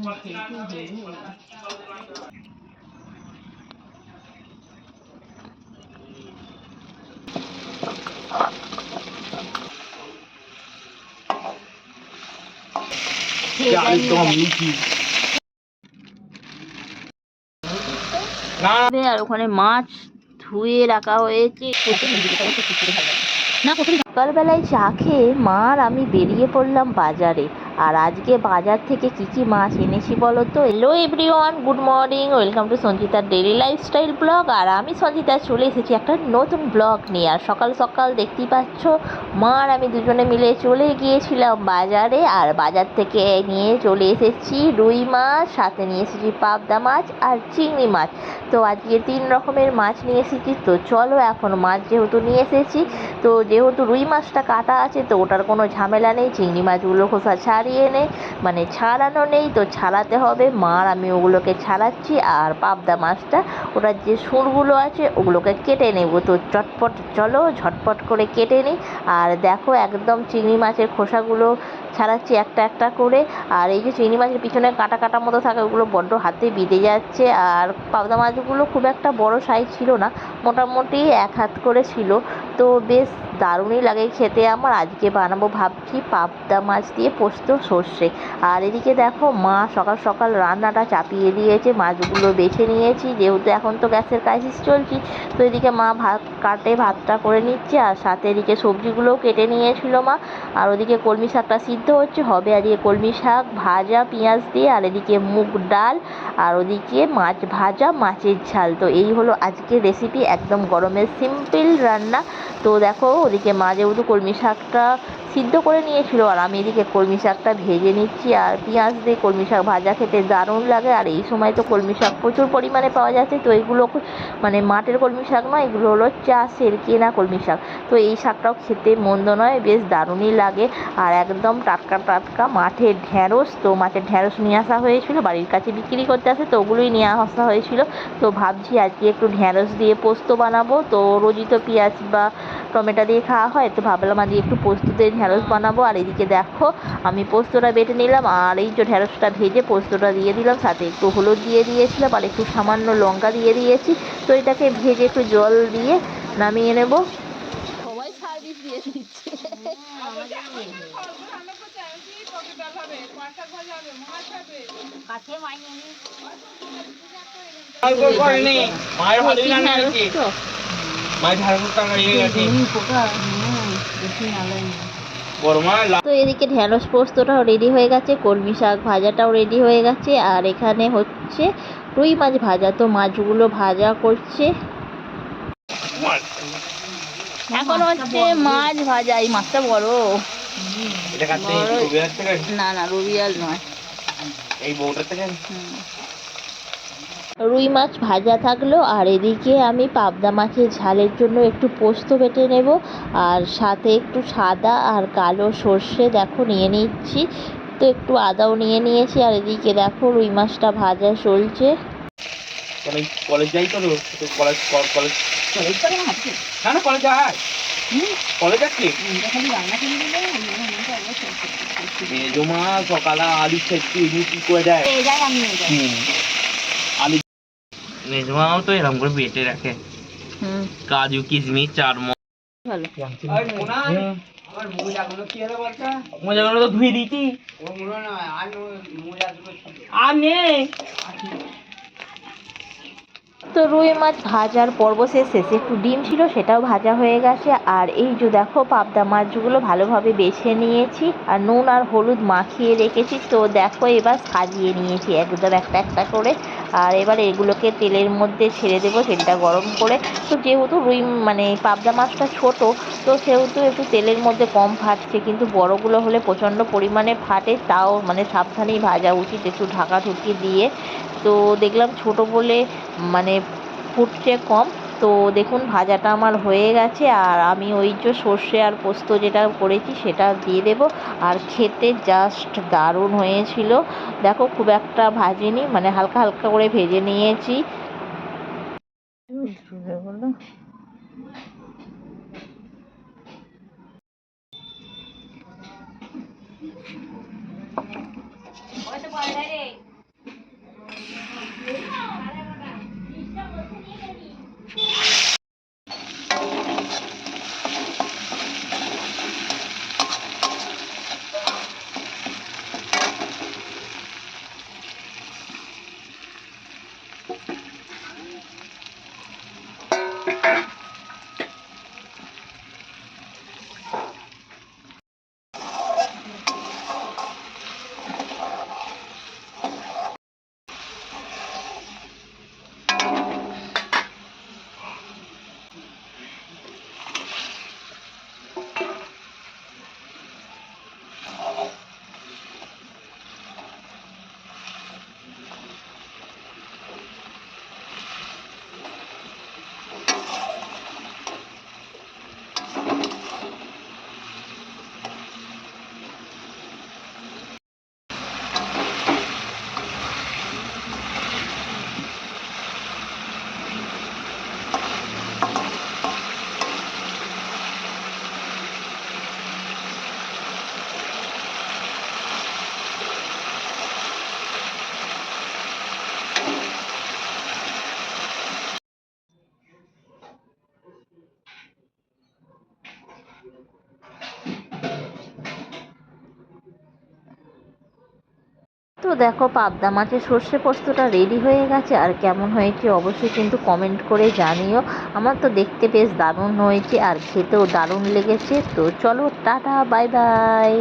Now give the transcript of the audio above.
আর ওখানে মাছ ধুয়ে রাখা হয়েছে। সকালবেলায় চা খেয়ে মা আর আমি বেরিয়ে পড়লাম বাজারে। আর আজকে বাজার থেকে কি মাছ এনেছি বলো তো। Hello everyone, good morning, welcome to সঞ্চিতার ডেইলি লাইফস্টাইল ব্লগ। আর আমি সঞ্চিতা চলে এসেছি একটা নতুন ব্লগ নিয়ে। আর সকাল সকাল দেখতেই পাচ্ছ মা আর আমি দুজনে মিলে চলে গিয়েছিলাম বাজারে। আর বাজার থেকে নিয়ে চলে এসেছি রুই মাছ, সাথে নিয়ে এসেছি পাবদা মাছ আর চিংড়ি মাছ। তো আজকে 3 রকমের মাছ নিয়ে এসেছি। তো চলো এখন মাছ যেহেতু নিয়ে এসেছি, তো যেহেতু রুই মাছটা কাটা আছে তো ওটার কোনো ঝামেলা নেই, চিংড়ি মাছগুলো খোসা ছাড়িয়ে নেই, মানে ছাড়ানো নেই, তো ছাড়াতে হবে। মার আমি ওগুলোকে ছাড়াচ্ছি। আর পাবদা মাছটা ওটার যে সুরগুলো আছে ওগুলোকে কেটে নেব। তো চলো ঝটপট করে কেটে নিই। আর দেখো একদম চিংড়ি মাছের খোসাগুলো ছাড়াচ্ছি একটা একটা করে। আর এই যে চিংড়ি মাছের পিছনে কাটা কাটা মতো থাকে ওগুলো বড্ড হাতে বিঁধে যাচ্ছে। আর পাবদা মাছগুলো খুব একটা বড় সাইজ ছিল না, মোটামুটি 1 হাত করে ছিল। তো বেশ দারুণই লাগে খেতে আমার। আজকে বানাবো ভাবছি পাবদা মাছ দিয়ে পোস্ত সর্ষে। আর এদিকে দেখো মা সকাল সকাল রান্নাটা চাপিয়ে দিয়েছে, মাছগুলো বেছে নিয়েছি যেহেতু এখন তো গ্যাসের ক্রাইসিস চলছে। তো এদিকে মা ভাতটা করে নিচ্ছে, আর সাথে এদিকে সবজিগুলোও কেটে নিয়েছিল মা। আর ওদিকে কলমি শাকটা সিদ্ধ হবে আজকে কলমি শাক ভাজা পেঁয়াজ দিয়ে। আর এদিকে মুগ ডাল, আর ওদিকে মাছ ভাজা, মাছের ঝাল। তো এই হলো আজকের রেসিপি, একদম গরমের সিম্পল রান্না। তো দেখো ওদিকে মা যেহেতু কলমি শাকটা সিদ্ধ করে নিয়েছিল, আর আমি এদিকে কলমি শাকটা ভেজে নিচ্ছি। আর পেঁয়াজ দিয়ে কলমি শাক ভাজা খেতে দারুণ লাগে। আর এই সময় তো কলমি শাক প্রচুর পরিমাণে পাওয়া যাচ্ছে। তো এগুলো মানে মাঠের কলমি শাক নয়, এগুলো হলো চাষের কেনা কলমি শাক। তো এই শাকটাও খেতে মন্দ নয়, বেশ দারুণই লাগে। আর একদম টাটকা টাটকা মাঠের ঢ্যাঁড়স। তো মাছের ঢ্যাঁড়স নিয়ে আসা হয়েছিল, বাড়ির কাছে বিক্রি করতে আসে, তো ওগুলোই নিয়ে আসা হয়েছিল। তো ভাবছি আজকে একটু ঢ্যাঁড়স দিয়ে পোস্ত বানাবো। তো রোজই তো পেঁয়াজ বা টমেটো দিয়ে খাওয়া হয়, তো ভাবলাম আজকে একটু পোস্ত দিয়ে ঢ্যাঁড়স বানাবো। আর এদিকে দেখো আমি পোস্তটা বেটে নিলাম, আর এই যে ঢ্যাঁড়সটা ভেজে পোস্তটা দিয়ে দিলাম, সাথে একটু হলুদ দিয়ে দিয়েছিলাম, আর একটু সামান্য লঙ্কা দিয়ে দিয়েছি। তো এটাকে ভেজে একটু জল দিয়ে নামিয়ে নেব। সবাই সার্ভিস দিয়ে দিচ্ছে। তো এদিকে ঢ্যাঁড়স পোস্তটাও রেডি হয়ে গেছে, কলমি শাক ভাজাটাও রেডি হয়ে গেছে। আর এখানে হচ্ছে রুই মাছ ভাজা। তো মাছগুলো ভাজা করছে। এখন হচ্ছে মাছ ভাজা। এই মাছটা বড়, না না রবিয়াল নয়, এই বউটার থেকে। রুই মাছ ভাজা থাকলো। আর এদিকে আমি পাবদা মাছের ঝালের জন্য একটু পোস্ত বেটে নেব, আর সাথে একটু সাদা আর কালো সর্ষে দেখো নিয়ে নিচ্ছি। তো একটু আদাও নিয়ে নিয়েছি। আর এদিকে দেখো রুই মাছটা ভাজা চলছে। কলেজ যাই তো, কলেজ কলেজ কলেজ না কলেজ যায়, কলেজ যাচ্ছি মেজমা সকালে আলু খেতে কি করে দেয়। আলু মেজমাও তো এরকম করে বেটে রাখে, কাজু কিশমিশ চারমগজ। মোজাগুলো তো ধুয়ে দিয়েছি, আর নেই। তো রুই মাছ ভাজার পর্ব শেষে একটু ডিম ছিল, সেটাও ভাজা হয়ে গেছে। আর এই যে দেখো পাবদা মাছগুলো ভালোভাবে বেছে নিয়েছি, আর নুন আর হলুদ মাখিয়ে রেখেছি। তো দেখো এবার সাজিয়ে নিয়েছি একদম একটা একটা করে। আর এবার এগুলোকে তেলের মধ্যে ছেড়ে দেবো, তেলটা গরম করে। তো যেহেতু মানে পাবদা মাছটা ছোট, তো সেহেতু একটু তেলের মধ্যে কম ফাটছে, কিন্তু বড়গুলো হলে প্রচণ্ড পরিমাণে ফাটে। তাও মানে সাবধানেই ভাজা উচিত, একটু ঢাকা ঢুকি দিয়ে। তো দেখলাম ছোট বলে মানে ফুটছে কম। তো দেখুন ভাজাটা আমার হয়ে গেছে। আর আমি ওই যে সর্ষে আর পোস্ত যেটা করেছি সেটা দিয়ে দেব। আর খেতে জাস্ট দারুণ হয়েছিল। দেখো খুব একটা ভাজিনি, মানে হালকা হালকা করে ভেজে নিয়েছি। তো দেখো পাবদা মাছের সর্ষে পোস্তটা রেডি হয়ে গেছে, আর কেমন হয়েছে অবশ্যই কিন্তু কমেন্ট করে জানিও। আমার তো দেখতে বেশ দারুণ হয়েছে আর খেতেও দারুণ লেগেছে। তো চলো টাটা, বাই বাই।